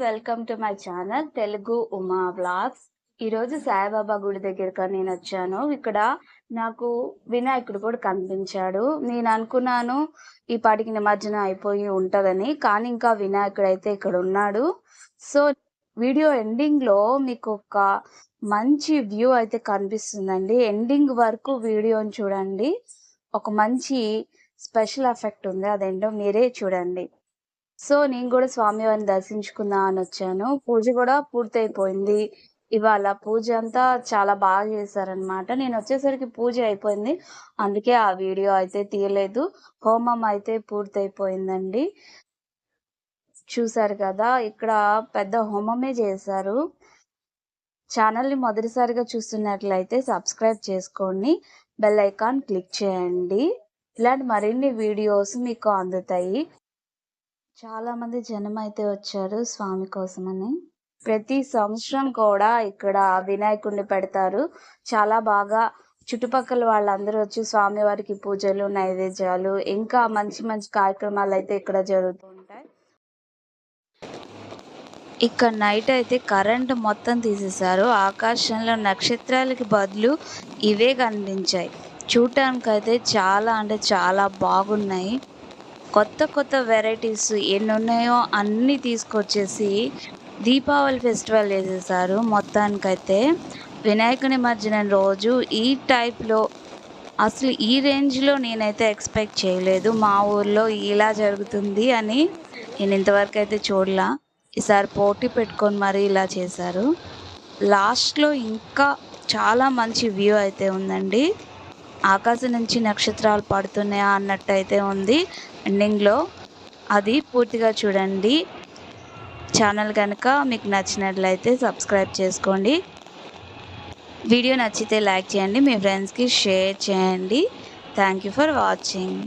Welcome to my channel Telugu Uma vlogs. ఈరోజు సాయిబాబా గుడి దగ్గరికి నేను వచ్చాను. ఇక్కడ నాకు వినాయకుడు కూడా కనిపించాడు. నేను అనుకున్నాను ఈ పాటికి నిమజ్జనం అయిపోయి ఉంటుందని, కానీ ఇంకా వినాయకుడు అయితే ఇక్కడ ఉన్నాడు. సో వీడియో ఎండింగ్ లో మీకు ఒక మంచి వ్యూ అయితే కనిపిస్తుందండి. ఎండింగ్ వరకు వీడియోని చూడండి. ఒక మంచి స్పెషల్ ఎఫెక్ట్ ఉంది, అదేంటో మీరే చూడండి. సో నేను కూడా స్వామివారిని దర్శించుకుందాం అని వచ్చాను. పూజ కూడా పూర్తయిపోయింది. ఇవాళ పూజ అంతా చాలా బాగా చేశారనమాట. నేను వచ్చేసరికి పూజ అయిపోయింది, అందుకే ఆ వీడియో అయితే తీయలేదు. హోమం అయితే పూర్తయిపోయిందండి. చూసారు కదా, ఇక్కడ పెద్ద హోమమే చేశారు. ఛానల్ని మొదటిసారిగా చూస్తున్నట్లయితే సబ్స్క్రైబ్ చేసుకోండి, బెల్ ఐకాన్ క్లిక్ చేయండి. ఇలాంటి మరిన్ని వీడియోస్ మీకు అందుతాయి. చాలా మంది జనం అయితే వచ్చారు స్వామి కోసమని. ప్రతి సంవత్సరం కూడా ఇక్కడ వినాయకుడిని పెడతారు. చాలా బాగా చుట్టుపక్కల వాళ్ళందరూ వచ్చి స్వామివారికి పూజలు, నైవేద్యాలు, ఇంకా మంచి మంచి కార్యక్రమాలు అయితే ఇక్కడ జరుగుతూ ఉంటాయి. ఇక్కడ నైట్ అయితే కరెంట్ మొత్తం తీసేశారు. ఆకాశంలో నక్షత్రాలకి బదులు ఇవే కనిపించాయి. చూడటానికైతే చాలా అంటే చాలా బాగున్నాయి. కొత్త కొత్త వెరైటీస్ ఎన్ని ఉన్నాయో అన్నీ తీసుకొచ్చేసి దీపావళి ఫెస్టివల్ చేసేసారు. మొత్తానికైతే వినాయక నిమజ్జనం రోజు ఈ టైప్లో అసలు ఈ రేంజ్లో నేనైతే ఎక్స్పెక్ట్ చేయలేదు. మా ఊర్లో ఇలా జరుగుతుంది అని నేను ఇంతవరకు అయితే చూడలా. ఈసారి పోటీ పెట్టుకొని మరీ ఇలా చేశారు. లాస్ట్లో ఇంకా చాలా మంచి వ్యూ అయితే ఉందండి. ఆకాశం నుంచి నక్షత్రాలు పడుతున్నాయా అన్నట్టు అయితే ఉంది ఎండింగ్లో. అది పూర్తిగా చూడండి. ఛానల్ కనుక మీకు నచ్చినట్లయితే సబ్స్క్రైబ్ చేసుకోండి. వీడియో నచ్చితే లైక్ చేయండి, మీ ఫ్రెండ్స్కి షేర్ చేయండి. Thank you for watching.